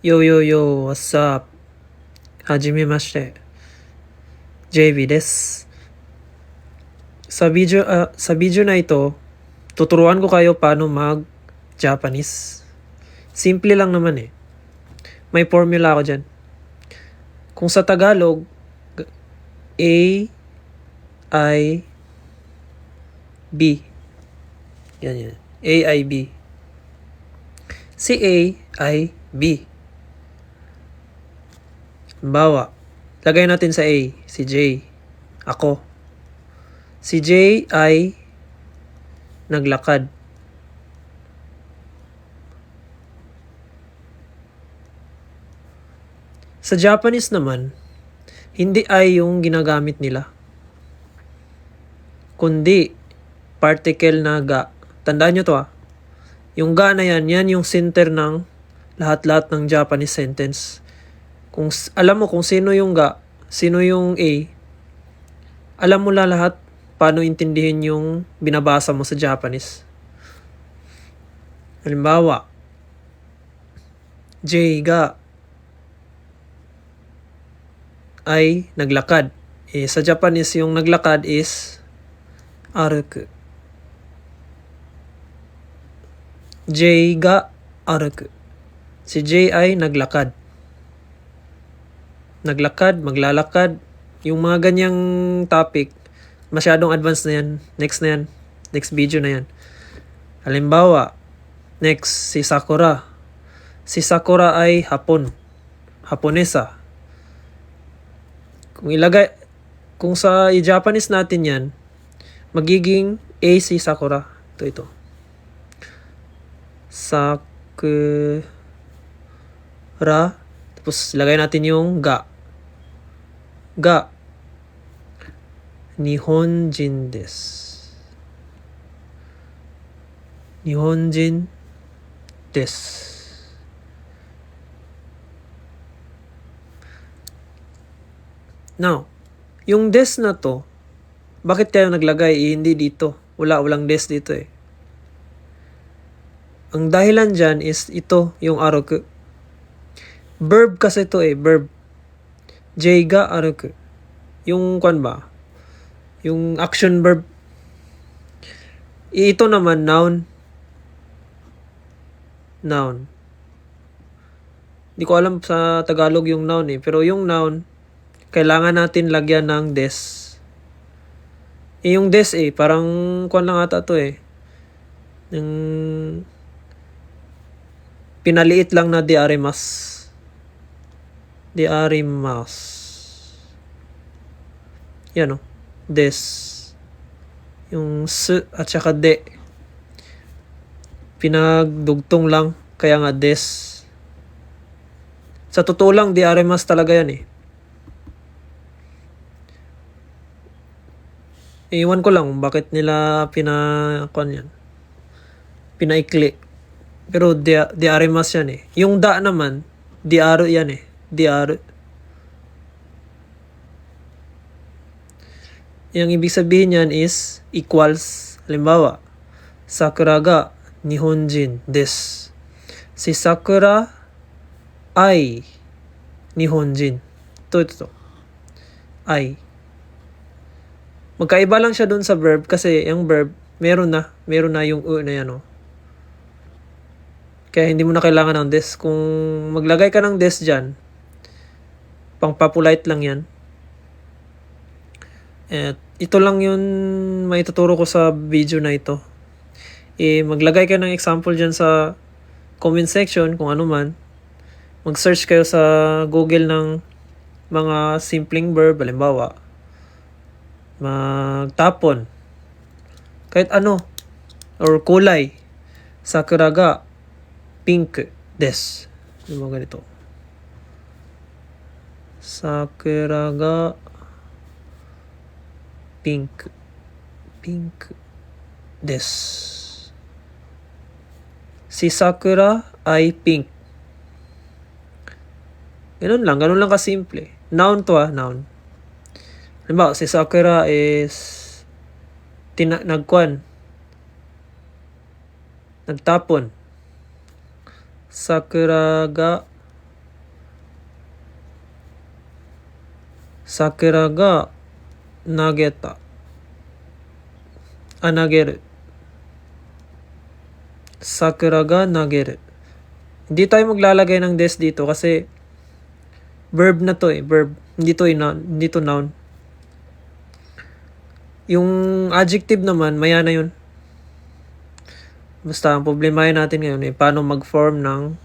Yo yo yo, what's up? はじめまして。JB です。Sa video na ito, tuturuan ko kayo paano mag-Japanese. Simple lang naman eh. May formula ako dyan. Kung sa Tagalog, A, I, B. Yan. A, I, B. Si A ay B. Halimbawa, lagay natin sa A, si J. Ako. Si J ay naglakad. Sa Japanese naman, hindi ay yung ginagamit nila, kundi particle na ga. Tandaan nyo to Yung ga na yan yung center ng lahat-lahat ng Japanese sentence. Kung alam mo kung sino yung ga, sino yung A, alam mo lahat paano intindihin yung binabasa mo sa Japanese. Halimbawa, J ga ay naglakad. Sa Japanese, yung naglakad is aruku. J ga aruku. Si J ay naglakad. Naglakad, maglalakad. Yung mga ganyang topic, masyadong advanced na yan. Next na yan. Next video na yan. Halimbawa, next, si Sakura. Si Sakura ay hapon. Haponesa. Kung sa Japanese natin yan, magiging A si Sakura. Ito. Sakura. Tapos lagay natin yung ga. Ga. Nihonjin desu. Nihonjin desu. Now, yung des na to, bakit kayo naglagay? Hindi dito. Walang des dito eh. Ang dahilan dyan is ito, yung aruku. Verb kasi ito eh, verb. J ga aruku. Yung kwan ba? Yung action verb. Ito naman, noun. Noun. Hindi ko alam sa Tagalog yung noun eh. Pero yung noun, kailangan natin lagyan ng des. Yung des eh, parang kwan lang ata to eh. Yung pinaliit lang na diarimas. Diarimas. Yan o. Des. Yung s at saka de. Pinagdugtong lang. Kaya nga des. Sa totoo lang, diarimas talaga yan eh. Iwan ko lang bakit nila pinaikli. Pero diarimas yan eh. Yung da naman, diaru yan eh. Diaru. Yung ibig sabihin yan is equals. Halimbawa, Sakura ga Nihonjin desu. Si Sakura ay Nihonjin. Ito. Ay. Magkaiba lang siya dun sa verb kasi yung verb, meron na yung u na yan. Kaya hindi mo na kailangan ng des. Kung maglagay ka ng des dyan, pang-polite lang yan. At ito lang yun maituturo ko sa video na ito. Maglagay ka ng example dyan sa comment section kung ano man. Mag-search kayo sa Google ng mga simpleng verb, halimbawa magtapon, kahit ano, or kulay. Sakura ga pink desu. Yung mga ganito. Sakura ga pink desu. Si Sakura ay pink. Ganun lang kasimple. Noun to noun. Halimbawa, si Sakura is nagtapon. Sakura ga Sakura ga nageta. Nageru. Sakura ga nageru. Hindi tayo maglalagay ng des dito kasi verb na to verb. Hindi to noun. Yung adjective naman, maya na yun. Basta ang problemahin natin ngayon paano mag-form ng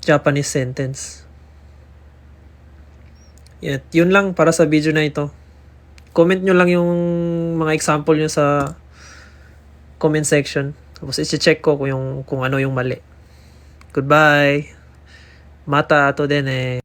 Japanese sentence. Yun lang para sa video na ito. Comment nyo lang yung mga example nyo sa comment section. Tapos i-check ko kung ano yung mali. Goodbye. Mata ato din